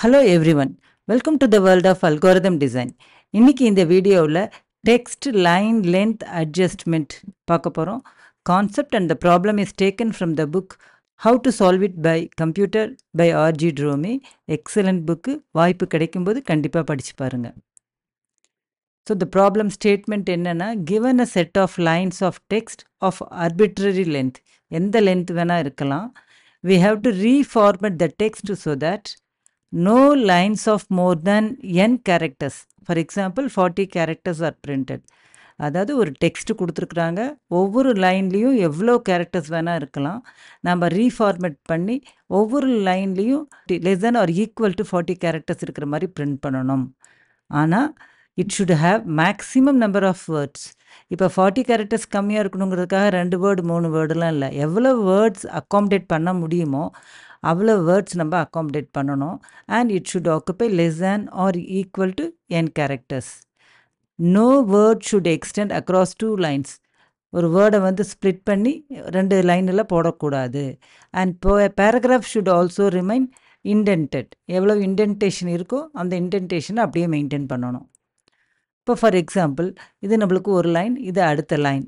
Hello everyone, welcome to the world of algorithm design. இன்னைக்கு இந்த வீடியோவில் text line length adjustment பார்க்க போகிறோம். Concept and the problem is taken from the book How to Solve It by Computer by R.G. Dromey. Excellent book. வாய்ப்பு கிடைக்கும்போது கண்டிப்பாக படிச்சு பாருங்க. So the problem statement என்னன்னா, given a set of lines of text of arbitrary length, எந்த length வேணா இருக்கலாம், we have to reformat the text so that no lines of more than n characters, for example 40 characters are printed. அதாவது ஒரு text கொடுத்துருக்குறாங்க, ஒவ்வொரு லைன்லேயும் எவ்வளோ characters வேணால் இருக்கலாம், நம்ம ரீஃபார்மேட் பண்ணி ஒவ்வொரு லைன்லேயும் less than or equal to 40 characters இருக்கிற மாதிரி பிரிண்ட் பண்ணணும். ஆனால் it should have maximum number of words. இப்போ 40 கேரக்டர்ஸ் கம்மியாக இருக்கணுங்கிறதுக்காக 2 வேர்டு 3 வேர்டுலாம் இல்லை, எவ்வளோ வேர்ட்ஸ் அக்காமடேட் பண்ண முடியுமோ அவ்வளோ வேர்ட்ஸ் நம்ம அக்காமடேட் பண்ணணும். And it should occupy less than or equal to n characters. No word should extend across 2 lines. ஒரு வேர்டை வந்து ஸ்ப்ளிட் பண்ணி 2 லைனில் போடக்கூடாது. And paragraph should also remain indented. எவ்வளோ இன்டென்டேஷன் இருக்கோ அந்த இன்டென்டேஷனை அப்படியே மெயின்டைன் பண்ணணும். இப்போ ஃபார் எக்ஸாம்பிள் இது நம்மளுக்கு ஒரு லைன், இது அடுத்த லைன்.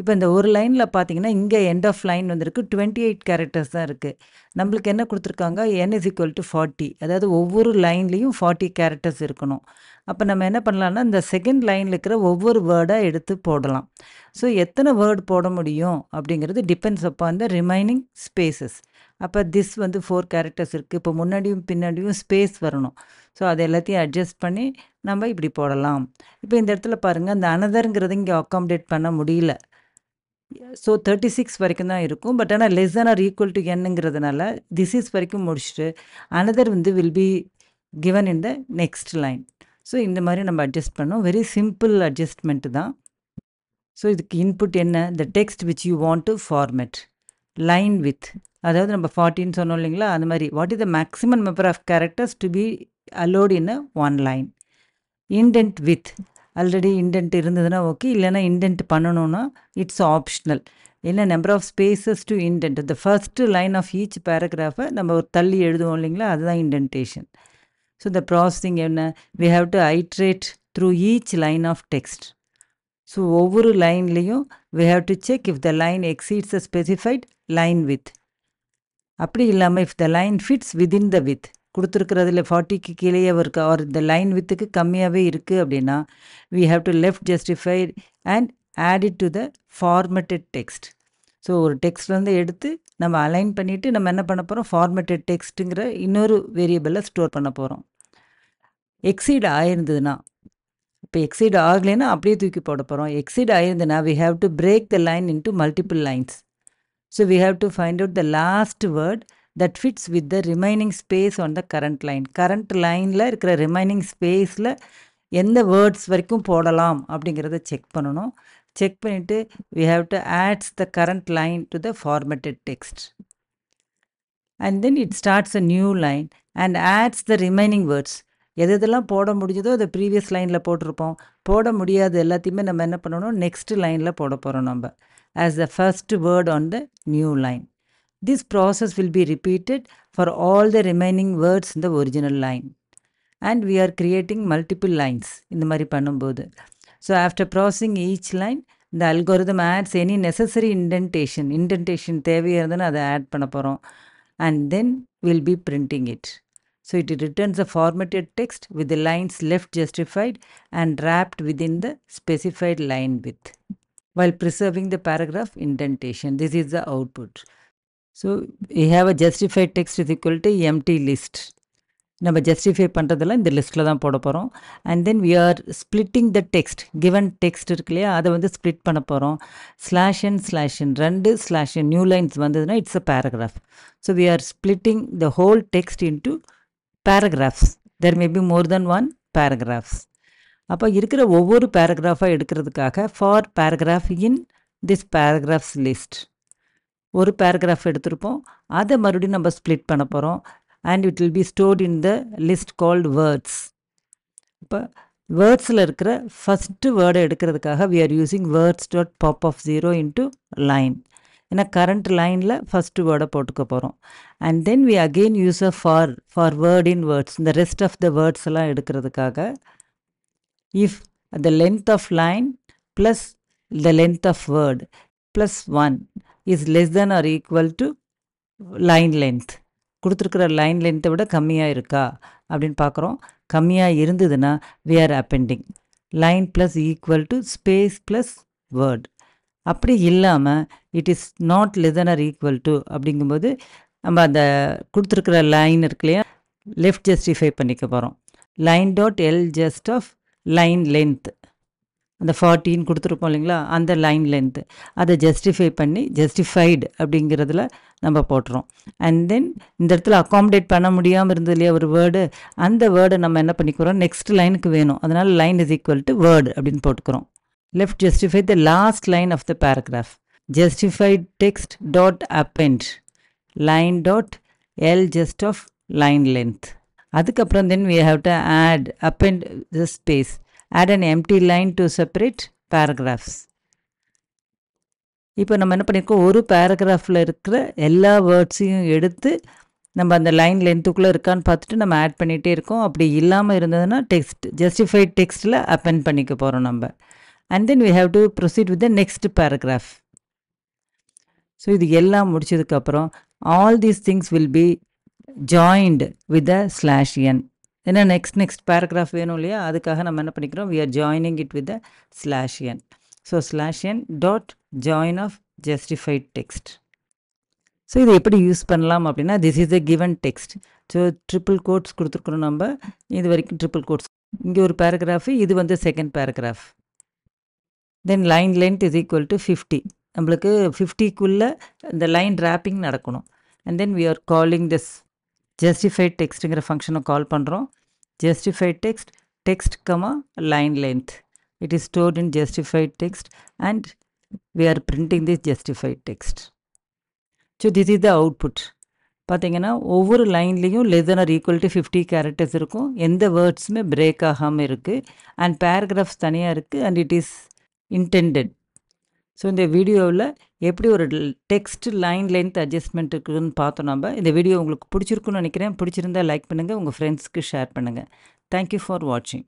இப்போ இந்த ஒரு லைனில் பார்த்தீங்கன்னா இங்கே எண்ட் ஆஃப் லைன் வந்திருக்கு, 28 கேரக்டர்ஸ் தான் இருக்குது. நம்மளுக்கு என்ன கொடுத்துருக்காங்க, n is equal to 40, அதாவது ஒவ்வொரு லைன்லேயும் 40 கேரக்டர்ஸ் இருக்கணும். அப்போ நம்ம என்ன பண்ணலாம்னா இந்த செகண்ட் லைனில் இருக்கிற ஒவ்வொரு வேர்டாக எடுத்து போடலாம். ஸோ எத்தனை வேர்டு போட முடியும் அப்படிங்கிறது depends upon the remaining spaces. அப்போ திஸ் வந்து 4 கேரக்டர்ஸ் இருக்குது, இப்போ முன்னாடியும் பின்னாடியும் ஸ்பேஸ் வரணும். ஸோ அதை எல்லாத்தையும் அட்ஜஸ்ட் பண்ணி நம்ம இப்படி போடலாம். இப்போ இந்த இடத்துல பாருங்கள், அந்த அனதருங்கிறது இங்கே அக்காமடேட் பண்ண முடியல. ஸோ 36 வரைக்கும் தான் இருக்கும். பட் ஆனால் less than or equal to என்னங்கிறதுனால திஸ் இஸ் வரைக்கும் முடிச்சுட்டு அனதர் வந்து will be given in the next line. So இந்த மாதிரி நம்ம அட்ஜஸ்ட் பண்ணோம். வெரி சிம்பிள் அட்ஜஸ்ட்மெண்ட்டு தான். ஸோ இதுக்கு இன்புட் என்ன, the text which you want to format. Line width, அதாவது நம்ம 40ன்னு சொன்னோம் இல்லைங்களா, அந்த மாதிரி what is the maximum number of characters to be allotted in one line. Indent width, already indent இருந்ததுன்னா ஓகே, இல்லைனா இண்டென்ட் பண்ணணும்னா இட்ஸ் ஆப்ஷனல். என்ன number of spaces to indent, the first line of each பேராகிராஃபை நம்ம ஒரு தள்ளி எழுதுவோம் இல்லைங்களா, அதுதான் இண்டென்டேஷன். ஸோ த ப்ராசஸிங் என்ன, we have to iterate through each line of text. So ஒவ்வொரு லைன்லேயும் we have to check if the line exceeds the specified line width. அப்படி இல்லாமல் if the line fits within the width, கொடுத்துருக்கிறதுல 40க்கு கீழேயே இருக்கா ஒரு இந்த லைன் வித்துக்கு கம்மியாகவே இருக்குது அப்படின்னா we have to left justify and add it to the formatted text. So ஒரு டெக்ஸ்ட்லேருந்து எடுத்து நம்ம அலைன் பண்ணிவிட்டு நம்ம என்ன பண்ண போகிறோம், ஃபார்மேட்டட் டெக்ஸ்ட்டுங்கிற இன்னொரு வேரியபிளில் ஸ்டோர் பண்ண போகிறோம். எக்ஸீட் ஆயிருந்ததுன்னா, இப்போ எக்ஸீட் ஆகலைன்னா அப்படியே தூக்கி போட போகிறோம். எக்ஸீட் ஆயிருந்ததுன்னா we have to break the line into multiple lines. So we have to find out the last word that fits with the remaining space on the current line. Current லைனில் இருக்கிற remaining ஸ்பேஸில் எந்த words வரைக்கும் போடலாம் அப்படிங்கிறத check பண்ணணும். Check பண்ணிவிட்டு we have to add the current line to the formatted text. And then it starts a new line and adds the remaining words. எதெல்லாம் போட முடிஞ்சதோ அதை ப்ரீவியஸ் லைனில் போட்டிருப்போம். போட முடியாது எல்லாத்தையுமே நம்ம என்ன பண்ணணும், நெக்ஸ்ட் லைனில் போட போகிறோம் நம்ம as the first word on the new line. This process will be repeated for all the remaining words in the original line. And we are creating multiple lines இந்த மாதிரி பண்ணும்போது. So after processing each line, the algorithm adds any necessary indentation. Indentation தேவையாக இருந்ததுன்னா அதை add பண்ண போகிறோம். And then we'll be printing it. So it returns a formatted text with the lines left justified and wrapped within the specified line width, while preserving the paragraph indentation. This is the output. So we have a justified text is equal to empty list. நம்ம justify பண்ணுறதெல்லாம் இந்த லிஸ்ட்டில் தான் போட போகிறோம். And then we are splitting the text, given text இருக்கு இல்லையா, அதை வந்து ஸ்ப்ளிட் பண்ண போகிறோம். /n /n நியூ லைன்ஸ் வந்ததுன்னா it's a paragraph. So we are splitting the whole text into paragraphs. There may be more than one paragraphs. அப்போ இருக்கிற ஒவ்வொரு பேராகிராஃபாக எடுக்கிறதுக்காக for paragraph in this paragraphs list ஒரு பேராகிராஃப் எடுத்திருப்போம், அதை மறுபடியும் நம்ம ஸ்ப்ளிட் பண்ண போகிறோம். and it will be stored in the list called words. இப்போ வேர்ட்ஸில் இருக்கிற ஃபஸ்ட்டு வேர்டை எடுக்கிறதுக்காக we are using words.pop of 0 into line. ஏன்னா கரண்ட் லைனில் ஃபஸ்ட்டு வேர்டை போட்டுக்க போகிறோம். And then we again use a for word in words. இந்த ரெஸ்ட் ஆஃப் த வேர்ட்ஸ் எல்லாம் எடுக்கிறதுக்காக if the length of line plus the length of word plus 1 is less than or equal to line length. கொடுத்துருக்குற line லென்த்தை விட கம்மியாக இருக்கா அப்படின்னு பார்க்குறோம். கம்மியாக இருந்ததுன்னா we are appending line plus equal to space plus word. அப்படி இல்லாமல் it is not less than or equal to அப்படிங்கும்போது நம்ம அந்த கொடுத்துருக்குற லைன் இருக்கு இல்லையா, லெஃப்ட் ஜஸ்டிஃபை பண்ணிக்க போகிறோம். Line dot L just of line length, அந்த 14 கொடுத்துருப்போம் இல்லைங்களா, அந்த லைன் லென்த்து அதை ஜஸ்டிஃபை பண்ணி ஜஸ்டிஃபைடு அப்படிங்கிறதுல நம்ம போட்டுறோம். அண்ட் தென் இந்த இடத்துல அக்காமடேட் பண்ண முடியாமல் இருந்தது இல்லையா ஒரு வேர்டு, அந்த வேர்டை நம்ம என்ன பண்ணிக்கிறோம், நெக்ஸ்ட் லைனுக்கு வேணும், அதனால் line is equal to word அப்படின்னு போட்டுக்கிறோம். Left justify the last line of the paragraph. Justified text dot append line dot L just of line length. அதுக்கப்புறம் then we have to add append the space, add an empty line to separate paragraphs. இப்போ நம்ம என்ன பண்ணியிருக்கோம், ஒரு பேராகிராஃபில் இருக்கிற எல்லா வேர்ட்ஸையும் எடுத்து நம்ம அந்த லைன் லென்த்துக்குள்ளே இருக்கான்னு பார்த்துட்டு நம்ம ஆட் பண்ணிகிட்டே இருக்கோம். அப்படி இல்லாமல் இருந்ததுன்னா டெக்ஸ்ட் ஜஸ்டிஃபைட் டெக்ஸ்ட்டில் அப்பெண்ட் பண்ணிக்க போகிறோம் நம்ம. And then we have to proceed with the next paragraph. So இது எல்லாம் முடிச்சதுக்கப்புறம் all these things will be joined with the /n. ஏன்னா நெக்ஸ்ட் பேராகிராஃப் வேணும் இல்லையா, அதுக்காக நம்ம என்ன பண்ணிக்கிறோம், we are joining it with the /n. So /n dot join of justified text. So இதை எப்படி யூஸ் பண்ணலாம் அப்படின்னா, this is a given text. So triple quotes கொடுத்துருக்குறோம் நம்ம, இது வரைக்கும் ட்ரிபிள் கோட்ஸ். இங்கே ஒரு பேராகிராஃபு, இது வந்து second paragraph. Then line length is equal to 50. நம்மளுக்கு 50க்குள்ளே இந்த லைன் ரேப்பிங் நடக்கணும். And then we are calling this justified textங்கிற ஃபங்க்ஷனை கால் பண்ணுறோம். justified text comma line length. It is stored in justified text and we are printing this justified text. So this is the output. பார்த்தீங்கன்னா ஒவ்வொரு லைன்லேயும் less than or equal to 50 characters இருக்கும். எந்த வேர்ட்ஸுமே break ஆகாமல் இருக்குது. And paragraphs தனியாக இருக்குது. And it is intended. So இந்த வீடியோவில் எப்படி ஒரு டெக்ஸ்ட் லைன் லென்த் அட்ஜஸ்ட்மெண்ட் இருக்குதுன்னு பார்த்தோம் நம்ம. இந்த வீடியோ உங்களுக்கு பிடிச்சிருக்குன்னு நினைக்கிறேன். பிடிச்சிருந்தால் லைக் பண்ணுங்கள், உங்கள் ஃப்ரெண்ட்ஸ்க்கு ஷேர் பண்ணுங்கள். தேங்க்யூ ஃபார் வாட்சிங்.